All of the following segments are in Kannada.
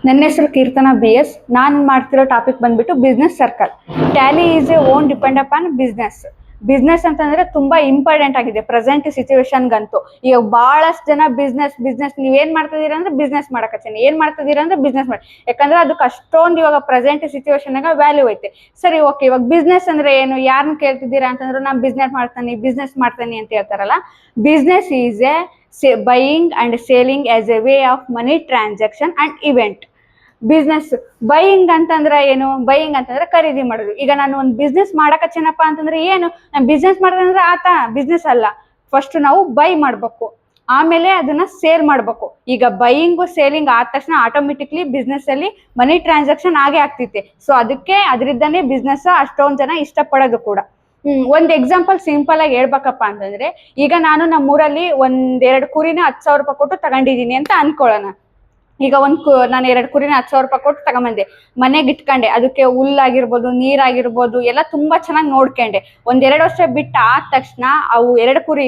ನನ್ನ ಹೆಸರು ಕೀರ್ತನಾ BS. ನಾನು ಮಾಡ್ತಿರೋ ಟಾಪಿಕ್ ಬಂದ್ಬಿಟ್ಟು business circle. Tally is A own depend upon business. Business ಅಂತಂದ್ರೆ ತುಂಬಾ ಇಂಪಾರ್ಟೆಂಟ್ ಆಗಿದೆ ಪ್ರೆಸೆಂಟ್ ಸಿಚುವೇಶನ್ಗಂತೂ. ಈಗ ಬಹಳಷ್ಟು ಜನ ಬಿಸ್ನೆಸ್ ನೀವೇನ್ ಮಾಡ್ತಿದೀರ ಅಂದ್ರೆ ಬಿಸ್ನೆಸ್ ಮಾಡಕತ್ತೀನಿ, ಏನ್ ಮಾಡ್ತಿದೀರ ಅಂದ್ರೆ ಬಿಸ್ನೆಸ್ ಮಾಡಿ. ಯಾಕಂದ್ರೆ ಅದಕ್ಕೆ ಅಷ್ಟೊಂದು ಇವಾಗ ಪ್ರೆಸೆಂಟ್ ಸಿಚುವೇಶನ್ ವ್ಯಾಲ್ಯೂ ಐತೆ. ಸರಿ, ಓಕೆ, ಇವಾಗ ಬಿಸ್ನೆಸ್ ಅಂದ್ರೆ ಏನು, ಯಾರನ್ನ ಕೇಳ್ತಿದ್ದೀರಾ ಅಂತಂದ್ರೆ ನಾನು ಬಿಸ್ನೆಸ್ ಮಾಡ್ತಾನೆ ಅಂತ ಹೇಳ್ತಾರಲ್ಲ. Business is A buying and selling as a way of money transaction and event. Business buying ಅಂತಂದ್ರೆ ಏನು? ಬೈಯಿಂಗ್ ಅಂತಂದ್ರೆ ಖರೀದಿ ಮಾಡೋದು. ಈಗ ನಾನು ಒಂದು ಬಿಸ್ನೆಸ್ ಮಾಡಕತ್ತೀನಪ್ಪ ಅಂತಂದ್ರೆ ಏನು, ನಾನು ಬಿಸ್ನೆಸ್ ಮಾಡಿದ್ರೆ ಆತ ಬಿಸ್ನೆಸ್ ಅಲ್ಲ. ಫಸ್ಟ್ ನಾವು ಬೈ ಮಾಡ್ಬೇಕು, ಆಮೇಲೆ ಅದನ್ನ ಸೇಲ್ ಮಾಡ್ಬೇಕು. ಈಗ ಬೈಯಿಂಗು ಸೇಲಿಂಗ್ ಆದ ತಕ್ಷಣ ಆಟೋಮೆಟಿಕ್ಲಿ ಬಿಸ್ನೆಸ್ ಅಲ್ಲಿ ಮನಿ ಟ್ರಾನ್ಸಾಕ್ಷನ್ ಆಗೇ ಆಗ್ತೈತೆ. ಸೊ ಅದಕ್ಕೆ ಅದರಿಂದನೇ ಬಿಸ್ನೆಸ್ ಅಷ್ಟೊಂದು ಜನ ಇಷ್ಟಪಡೋದು ಕೂಡ. ಒಂದ್ ಎಕ್ಸಾಂಪಲ್ ಸಿಂಪಲ್ ಆಗಿ ಹೇಳ್ಬೇಕಪ್ಪ ಅಂತಂದ್ರೆ, ಈಗ ನಾನು ನಮ್ಮೂರಲ್ಲಿ 1-2 ಕುರಿನ 10,000 ರೂಪಾಯಿ ಕೊಟ್ಟು ತಗೊಂಡಿದೀನಿ ಅಂತ ಅನ್ಕೊಳ್ಳೋಣ. ಈಗ ನಾನು 2 ಕುರಿನ 10,000 ರೂಪಾಯಿ ಕೊಟ್ಟು ತಗೊಂಬಂದೆ, ಮನೆಗೆ ಇಟ್ಕೊಂಡೆ, ಅದಕ್ಕೆ ಹುಲ್ಲಾಗಿರ್ಬೋದು, ನೀರಾಗಿರ್ಬೋದು ಎಲ್ಲ ತುಂಬಾ ಚೆನ್ನಾಗಿ ನೋಡ್ಕೊಂಡೆ. 1-2 ವರ್ಷ ಬಿಟ್ಟು ಆದ ತಕ್ಷಣ ಅವು 2 ಕುರಿ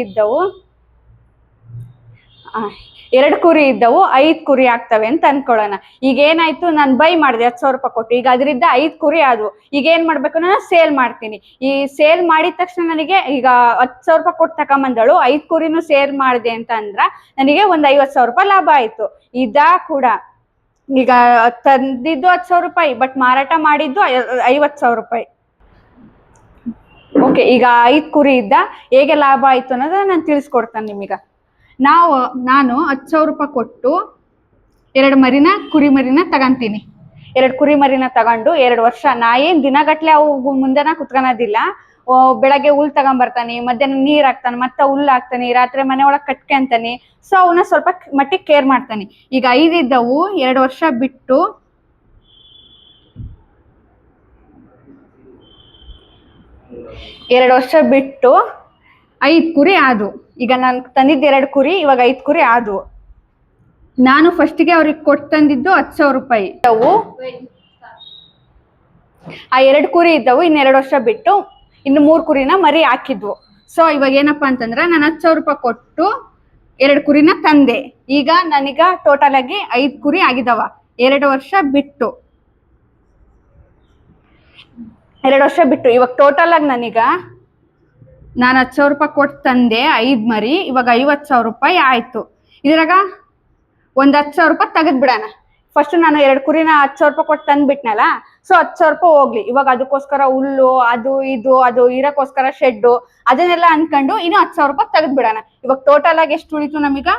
ಇದ್ದವು 5 ಕುರಿ ಆಗ್ತವೆ ಅಂತ ಅನ್ಕೊಳ್ಳೋಣ. ಈಗ ಏನಾಯ್ತು, ನಾನು ಬೈ ಮಾಡಿದೆ 10,000 ರೂಪಾಯಿ ಕೊಟ್ಟು, ಈಗ ಅದರಿಂದ 5 ಕುರಿ ಆದ್ವು. ಈಗ ಏನ್ ಮಾಡ್ಬೇಕು, ನಾನು ಸೇಲ್ ಮಾಡ್ತೀನಿ. ಈ ಸೇಲ್ ಮಾಡಿದ ತಕ್ಷಣ ನನಗೆ ಈಗ 10,000 ರೂಪಾಯಿ ಕೊಟ್ಟು ತಗೊಂಬಂದಳು, 5 ಕುರಿನೂ ಸೇಲ್ ಮಾಡಿದೆ ಅಂತ ಅಂದ್ರ ನನಗೆ ಒಂದ್ 50,000 ರೂಪಾಯಿ ಲಾಭ ಆಯ್ತು. ಇದಾ ಕೂಡ ಈಗ ತಂದಿದ್ದು 10,000 ರೂಪಾಯಿ, ಬಟ್ ಮಾರಾಟ ಮಾಡಿದ್ದು 50,000 ರೂಪಾಯಿ. ಓಕೆ, ಈಗ 5 ಕುರಿ ಇದ್ದ ಹೇಗೆ ಲಾಭ ಆಯ್ತು ಅನ್ನೋದನ್ನ ನಾನು ತಿಳಿಸ್ಕೊಡ್ತೇನೆ ನಿಮಗ. ನಾನು 10,000 ರೂಪಾಯಿ ಕೊಟ್ಟು 2 ಕುರಿ ಮರಿನ ತಗೊಂತೀನಿ. 2 ಕುರಿ ಮರಿನ ತಗೊಂಡು 2 ವರ್ಷ ನಾ ಏನ್ ದಿನಗಟ್ಲೆ ಅವು ಮುಂದೆನ ಕುತ್ಕೊಳೋದಿಲ್ಲ. ಬೆಳಗ್ಗೆ ಹುಲ್ ತಗೊಂಬರ್ತಾನೆ, ಮಧ್ಯಾಹ್ನ ನೀರ್ ಹಾಕ್ತಾನೆ, ಮತ್ತೆ ಹುಲ್ಲು ಹಾಕ್ತಾನೆ, ರಾತ್ರಿ ಮನೆ ಒಳಗೆ ಕಟ್ಕೊಂತಾನೆ. ಸೊ ಅವನ್ನ ಸ್ವಲ್ಪ ಮಟ್ಟಿಗೆ ಕೇರ್ ಮಾಡ್ತಾನೆ. ಈಗ 5 ಇದ್ದವು 2 ವರ್ಷ ಬಿಟ್ಟು 5 ಕುರಿ ಆದ್ವು. ಈಗ ನಾನು ತಂದಿದ್ದು 2 ಕುರಿ, ಇವಾಗ 5 ಕುರಿ ಆದ್ವು. ನಾನು ಫಸ್ಟಿಗೆ ಅವ್ರಿಗೆ ಕೊಟ್ಟು ತಂದಿದ್ದು 10,000 ರೂಪಾಯಿ. ಆ 2 ಕುರಿ ಇದ್ದವು, ಇನ್ನು 2 ವರ್ಷ ಬಿಟ್ಟು ಇನ್ನು 3 ಕುರಿನ ಮರಿ ಹಾಕಿದ್ವು. ಸೊ ಇವಾಗ ಏನಪ್ಪಾ ಅಂತಂದ್ರೆ, ನಾನು 10,000 ರೂಪಾಯಿ ಕೊಟ್ಟು 2 ಕುರಿನ ತಂದೆ. ಈಗ ನನಗ ಟೋಟಲ್ ಆಗಿ 5 ಕುರಿ ಆಗಿದಾವ 2 ವರ್ಷ ಬಿಟ್ಟು. ಇವಾಗ ಟೋಟಲ್ ಆಗಿ ನಾನು 10,000 ರೂಪಾಯಿ ಕೊಟ್ಟು ತಂದೆ 5 ಮರಿ, ಇವಾಗ 50,000 ರೂಪಾಯಿ ಆಯ್ತು. ಇದ್ರಾಗ ಒಂದ್ 10,000 ರೂಪಾಯಿ ತೆಗೆದ್ ಬಿಡೋಣ. ಫಸ್ಟ್ ನಾನು 2 ಕುರಿನ 10,000 ರೂಪಾಯಿ ಕೊಟ್ಟು ತಂದ್ಬಿಟ್ನಲ್ಲ, ಸೊ 10,000 ರೂಪಾಯಿ ಹೋಗ್ಲಿ. ಇವಾಗ ಅದಕ್ಕೋಸ್ಕರ ಹುಲ್ಲು, ಅದು ಇರಕ್ಕೋಸ್ಕರ ಶೆಡ್ಡು, ಅದನ್ನೆಲ್ಲ ಅನ್ಕೊಂಡು ಇನ್ನು 10,000 ರೂಪಾಯಿ ತೆಗೆದ್ ಬಿಡೋಣ. ಇವಾಗ ಟೋಟಲ್ ಆಗಿ ಎಷ್ಟು ಉಳಿತು ನಮೀಗ?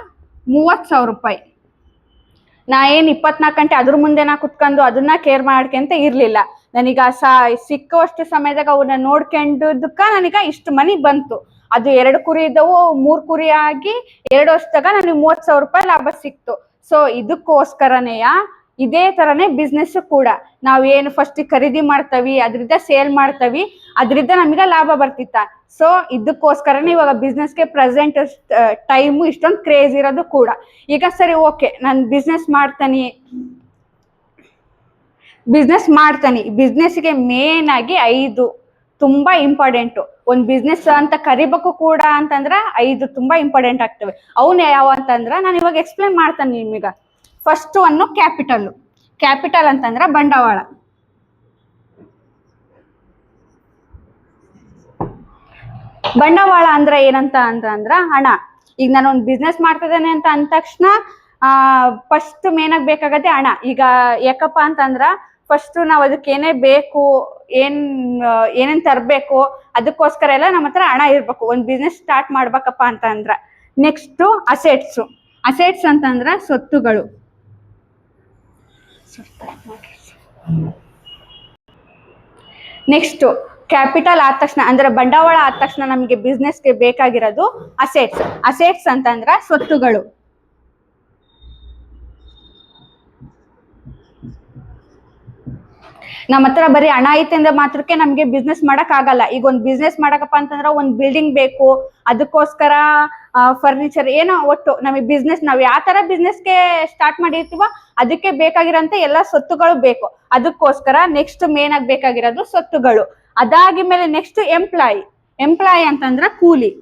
30,000 ರೂಪಾಯಿ. ನಾ ಏನ್ 24 ಗಂಟೆ ಅದ್ರ ಮುಂದೆ ಕುತ್ಕೊಂಡು ಅದನ್ನ ಕೇರ್ ಮಾಡ್ಕೊಂತ ಇರ್ಲಿಲ್ಲ. ನನಗ ಸಿಕ್ಕುವಷ್ಟು ಸಮಯದಾಗ ಅವನ್ನ ನೋಡ್ಕೊಂಡದಕ್ಕ ನನಗ ಇಷ್ಟು ಮನಿ ಬಂತು. ಅದು 2 ಕುರಿ ಇದ್ದವು 3 ಕುರಿ ಆಗಿ 2 ವರ್ಷದಾಗ ನನಗೆ 30,000 ರೂಪಾಯಿ ಲಾಭ ಸಿಕ್ತು. ಸೊ ಇದಕ್ಕೋಸ್ಕರನೇ ಇದೇ ತರನೇ ಬಿಸ್ನೆಸ್ ಕೂಡ. ನಾವೇನು ಫಸ್ಟ್ ಖರೀದಿ ಮಾಡ್ತೀವಿ, ಅದರಿಂದ ಸೇಲ್ ಮಾಡ್ತೀವಿ, ಅದರಿಂದ ನಮಗೆ ಲಾಭ ಬರ್ತಿತ್ತ. ಸೊ ಇದಕ್ಕೋಸ್ಕರನೇ ಇವಾಗ ಬಿಸ್ನೆಸ್ಗೆ ಪ್ರೆಸೆಂಟ್ ಟೈಮು ಇಷ್ಟೊಂದು ಕ್ರೇಜ್ ಇರೋದು ಕೂಡ. ಈಗ ಸರಿ, ಓಕೆ, ನಾನು ಬಿಸ್ನೆಸ್ ಮಾಡ್ತಾನೆ. ಬಿಸ್ನೆಸ್ಗೆ ಮೇನ್ ಆಗಿ 5 ತುಂಬಾ ಇಂಪಾರ್ಟೆಂಟ್. ಒಂದ್ ಬಿಸ್ನೆಸ್ ಅಂತ ಕರಿಬೇಕು ಕೂಡ ಅಂತಂದ್ರ 5 ತುಂಬಾ ಇಂಪಾರ್ಟೆಂಟ್ ಆಗ್ತವೆ. ಅವನ್ನ ಯಾವ ಅಂತಂದ್ರ ನಾನು ಇವಾಗ ಎಕ್ಸ್ಪ್ಲೇನ್ ಮಾಡ್ತಾನೆ ನಿಮಗ. ಫಸ್ಟ್ ಒಂದು ಕ್ಯಾಪಿಟಲ್ ಅಂತಂದ್ರ ಬಂಡವಾಳ. ಬಂಡವಾಳ ಅಂದ್ರೆ ಏನಂತ ಅಂದ್ರ ಹಣ. ಈಗ ನಾನು ಒಂದು ಬಿಸ್ನೆಸ್ ಮಾಡ್ತಿದ್ದೇನೆ ಅಂತ ಅಂದ ತಕ್ಷಣ ಫಸ್ಟ್ ಮೇನ್ ಆಗಿ ಬೇಕಾಗತ್ತೆ ಹಣ. ಈಗ ಯಾಕಪ್ಪ ಅಂತಂದ್ರ ಫಸ್ಟ್ ನಾವ್ ಅದಕ್ಕೆ ಏನೇ ಬೇಕು, ಏನೇನ್ ತರ್ಬೇಕು, ಅದಕ್ಕೋಸ್ಕರ ಎಲ್ಲ ನಮ್ಮ ಹತ್ರ ಹಣ ಇರ್ಬೇಕು ಒಂದ್ ಬಿಸ್ನೆಸ್ ಸ್ಟಾರ್ಟ್ ಮಾಡ್ಬೇಕಪ್ಪ ಅಂತಂದ್ರ. ನೆಕ್ಸ್ಟ್ ಅಸೆಟ್ಸ್ ಅಂತಂದ್ರ ಸೊತ್ತುಗಳು. ನೆಕ್ಸ್ಟ್ ಕ್ಯಾಪಿಟಲ್ ಆದ ತಕ್ಷಣ ಅಂದ್ರೆ ಬಂಡವಾಳ ಆದ ತಕ್ಷಣ ನಮಗೆ ಬಿಸ್ನೆಸ್ಗೆ ಬೇಕಾಗಿರೋದು ಅಸೆಟ್ಸ್ ಅಂತಂದ್ರ ಸೊತ್ತುಗಳು. ನಮ್ಮ ಹತ್ರ ಬರೀ ಹಣ ಐತೆ ಅಂದ್ರೆ ಮಾತ್ರಕ್ಕೆ ನಮ್ಗೆ ಬಿಸ್ನೆಸ್ ಮಾಡಕ್ ಆಗಲ್ಲ. ಈಗ ಒಂದ್ ಬಿಸ್ನೆಸ್ ಮಾಡಕಪ್ಪ ಅಂತಂದ್ರ ಒಂದ್ ಬಿಲ್ಡಿಂಗ್ ಬೇಕು, ಅದಕ್ಕೋಸ್ಕರ ಫರ್ನಿಚರ್, ಏನೋ ಒಟ್ಟು ನಮಗೆ ಬಿಸ್ನೆಸ್ ನಾವ್ ಯಾವ ತರ ಬಿಸ್ನೆಸ್ಗೆ ಸ್ಟಾರ್ಟ್ ಮಾಡಿರ್ತೀವೋ ಅದಕ್ಕೆ ಬೇಕಾಗಿರೋಂತ ಎಲ್ಲ ಸೊತ್ತುಗಳು ಬೇಕು. ಅದಕ್ಕೋಸ್ಕರ ನೆಕ್ಸ್ಟ್ ಮೇನ್ ಆಗಿ ಬೇಕಾಗಿರೋದು ಸೊತ್ತುಗಳು. ಅದಾಗಿದ್ಮೇಲೆ ನೆಕ್ಸ್ಟ್ ಎಂಪ್ಲಾಯಿ ಅಂತಂದ್ರ ಕೂಲಿ.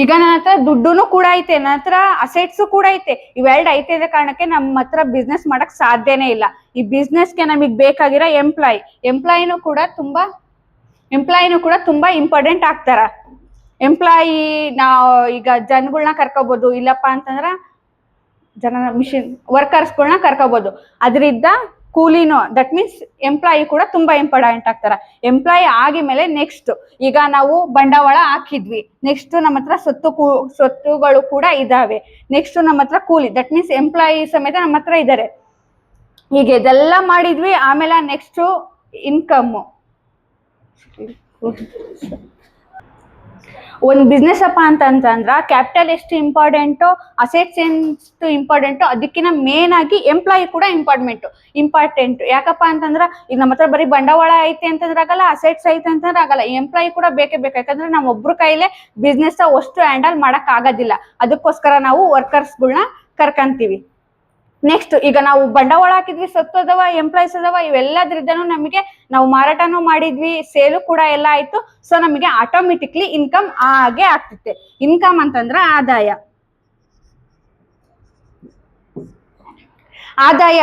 ಈಗ ನನ್ನ ಹತ್ರ ದುಡ್ಡುನು ಕೂಡ ಐತೆ, ನನ್ನ ಹತ್ರ ಅಸೆಟ್ಸ್ ಕೂಡ ಐತೆ. ಇವೆರಡು ಐತೆ ಇದ ಕಾರಣಕ್ಕೆ ನಮ್ಮ ಹತ್ರ ಬಿಸ್ನೆಸ್ ಮಾಡಕ್ ಸಾಧ್ಯನೇ ಇಲ್ಲ. ಈ ಬಿಸ್ನೆಸ್ಗೆ ನಮಗ್ ಬೇಕಾಗಿರೋ ಎಂಪ್ಲಾಯಿನೂ ಕೂಡ ತುಂಬಾ ಇಂಪಾರ್ಟೆಂಟ್ ಆಗ್ತಾರ. ಎಂಪ್ಲಾಯಿ ನಾವು ಈಗ ಜನಗಳನ್ನ ಕರ್ಕೋಬಹುದು, ಇಲ್ಲಪ್ಪ ಅಂತಂದ್ರ ವರ್ಕರ್ಸ್ಗಳನ್ನ ಕರ್ಕೋಬಹುದು. ಅದರಿಂದ ಕೂಲಿನೂ, ದಟ್ ಮೀನ್ಸ್ ಎಂಪ್ಲಾಯಿ ಕೂಡ ತುಂಬಾ ಇಂಪಾರ್ಟೆಂಟ್ ಆಗ್ತಾರ. ಎಂಪ್ಲಾಯಿ ಆಗಿದ್ಮೇಲೆ ನೆಕ್ಸ್ಟ್ ಈಗ ನಾವು ಬಂಡವಾಳ ಹಾಕಿದ್ವಿ, ನೆಕ್ಸ್ಟ್ ನಮ್ಮ ಹತ್ರ ಸ್ವತ್ತುಗಳು ಕೂಡ ಇದಾವೆ, ನೆಕ್ಸ್ಟ್ ನಮ್ಮ ಹತ್ರ ಕೂಲಿ, ದಟ್ ಮೀನ್ಸ್ ಎಂಪ್ಲಾಯಿ ಸಮೇತ ನಮ್ಮ ಹತ್ರ ಇದಾರೆ. ಹೀಗೆ ಇದೆಲ್ಲ ಮಾಡಿದ್ವಿ. ಆಮೇಲೆ ನೆಕ್ಸ್ಟ್ ಇನ್ಕಮ್. ಒಂದ್ ಬಿಸ್ನೆಸ್ ಅಪ್ಪ ಅಂತಂದ್ರ ಕ್ಯಾಪಿಟಲ್ ಎಷ್ಟು ಇಂಪಾರ್ಟೆಂಟು, ಅಸೆಟ್ಸ್ ಎಷ್ಟು ಇಂಪಾರ್ಟೆಂಟು, ಅದಕ್ಕಿಂತ ಮೇನ್ ಆಗಿ ಎಂಪ್ಲಾಯಿ ಕೂಡ ಇಂಪಾರ್ಟೆಂಟ್. ಯಾಕಪ್ಪ ಅಂತಂದ್ರ ಈಗ ನಮ್ಮ ಹತ್ರ ಬರೀ ಬಂಡವಾಳ ಐತೆ ಅಂತಂದ್ರೆ ಆಗಲ್ಲ, ಅಸೆಟ್ಸ್ ಐತೆ ಅಂತಂದ್ರೆ ಆಗಲ್ಲ. ಎಂಪ್ಲಾಯಿ ಕೂಡ ಬೇಕೇ ಬೇಕು. ಯಾಕಂದ್ರೆ ನಾವು ಒಬ್ರು ಕೈಲೇ ಬಿಸ್ನೆಸ್ ಅಷ್ಟು ಹ್ಯಾಂಡಲ್ ಮಾಡಕ್ ಆಗೋದಿಲ್ಲ. ಅದಕ್ಕೋಸ್ಕರ ನಾವು ವರ್ಕರ್ಸ್ಗಳನ್ನ ಕರ್ಕಂತೀವಿ. ನೆಕ್ಸ್ಟ್ ಈಗ ನಾವು ಬಂಡವಾಳ ಹಾಕಿದ್ವಿ, ಸ್ವತ್ತು ಅದಾವ, ಎಂಪ್ಲಾಯ್ಸ್ ಅದಾವ, ಇವೆಲ್ಲದ್ರಿಂದನೂ ನಮಗೆ ನಾವು ಮಾರಾಟನೂ ಮಾಡಿದ್ವಿ, ಸೇಲು ಕೂಡ ಎಲ್ಲ ಆಯ್ತು. ಸೊ ನಮಗೆ ಆಟೋಮೆಟಿಕ್ಲಿ ಇನ್ಕಮ್ ಹಾಗೆ ಆಗ್ತಿತ್ತೆ. ಇನ್ಕಮ್ ಅಂತಂದ್ರ ಆದಾಯ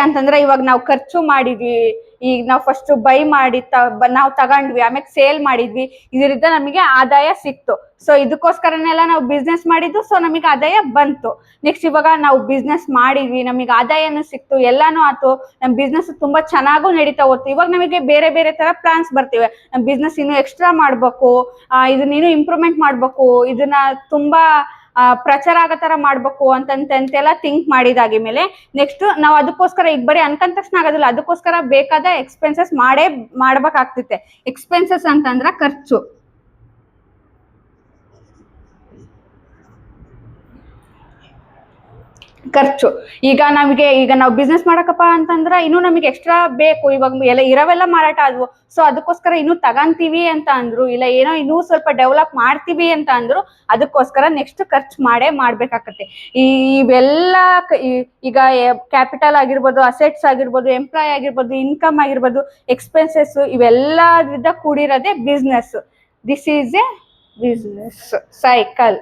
ಅಂತಂದ್ರೆ ಇವಾಗ ನಾವು ಖರ್ಚು ಮಾಡಿದ್ವಿ, ಈಗ ನಾವು ಫಸ್ಟ್ ಬೈ ಮಾಡಿ ನಾವು ತಗೊಂಡ್ವಿ, ಆಮೇಲೆ ಸೇಲ್ ಮಾಡಿದ್ವಿ, ಇದರಿಂದ ನಮಗೆ ಆದಾಯ ಸಿಕ್ತು. ಸೊ ಇದಕ್ಕೋಸ್ಕರನೆಲ್ಲ ನಾವು ಬಿಸ್ನೆಸ್ ಮಾಡಿದ್ದು. ಸೊ ನಮಗೆ ಆದಾಯ ಬಂತು. ನೆಕ್ಸ್ಟ್ ಇವಾಗ ನಾವು ಬಿಸ್ನೆಸ್ ಮಾಡಿದ್ವಿ, ನಮಗೆ ಆದಾಯನೂ ಸಿಕ್ತು, ಎಲ್ಲಾನು ಆಯ್ತು, ನಮ್ ಬಿಸ್ನೆಸ್ ತುಂಬಾ ಚೆನ್ನಾಗೂ ನಡೀತಾ ಹೋಗ್ತು. ಇವಾಗ ನಮಗೆ ಬೇರೆ ಬೇರೆ ತರ ಪ್ಲಾನ್ಸ್ ಬರ್ತಿವೆ. ನಮ್ ಬಿಸ್ನೆಸ್ ಇನ್ನು ಎಕ್ಸ್ಟ್ರಾ ಮಾಡ್ಬೇಕು, ಇದನ್ನ ಇನ್ನೂ ಇಂಪ್ರೂವ್ಮೆಂಟ್ ಮಾಡ್ಬೇಕು, ಇದನ್ನ ತುಂಬಾ ಪ್ರಚಾರ ಆಗೋ ತರ ಮಾಡ್ಬೇಕು ಅಂತಂತೆಲ್ಲ ಥಿಂಕ್ ಮಾಡಿದಾಗಿದ್ಮೇಲೆ ನೆಕ್ಸ್ಟ್ ನಾವು ಅದಕ್ಕೋಸ್ಕರ ಈಗ ಬರೀ ಅನ್ಕೊಂಡ ತಕ್ಷಣ ಆಗೋದಿಲ್ಲ, ಅದಕ್ಕೋಸ್ಕರ ಬೇಕಾದ ಎಕ್ಸ್ಪೆನ್ಸಸ್ ಮಾಡ್ಬೇಕಾಗ್ತಿತ್ತೆ. ಎಕ್ಸ್ಪೆನ್ಸಸ್ ಅಂತಂದ್ರ ಖರ್ಚು. ಈಗ ನಾವು ಬಿಸ್ನೆಸ್ ಮಾಡಕಪ್ಪ ಅಂತಂದ್ರ ಇನ್ನು ನಮಗೆ ಎಕ್ಸ್ಟ್ರಾ ಬೇಕು. ಇವಾಗ ಎಲ್ಲ ಇರವೆಲ್ಲ ಮಾರಾಟ ಆದ್ವು, ಸೊ ಅದಕ್ಕೋಸ್ಕರ ಇನ್ನೂ ತಗಂತೀವಿ ಅಂತ ಅಂದ್ರು, ಇಲ್ಲ ಏನೋ ಇನ್ನೂ ಸ್ವಲ್ಪ ಡೆವಲಪ್ ಮಾಡ್ತೀವಿ ಅಂತ ಅಂದ್ರು, ಅದಕ್ಕೋಸ್ಕರ ನೆಕ್ಸ್ಟ್ ಖರ್ಚು ಮಾಡ್ಬೇಕಾಗತ್ತೆ. ಇವೆಲ್ಲ ಈಗ ಕ್ಯಾಪಿಟಲ್ ಆಗಿರ್ಬೋದು, ಅಸೆಟ್ಸ್ ಆಗಿರ್ಬೋದು, ಎಂಪ್ಲಾಯ್ ಆಗಿರ್ಬೋದು, ಇನ್ಕಮ್ ಆಗಿರ್ಬೋದು, ಎಕ್ಸ್ಪೆನ್ಸಸ್, ಇವೆಲ್ಲದ್ರಿಂದ ಕೂಡಿರೋದೇ business. This is a business cycle.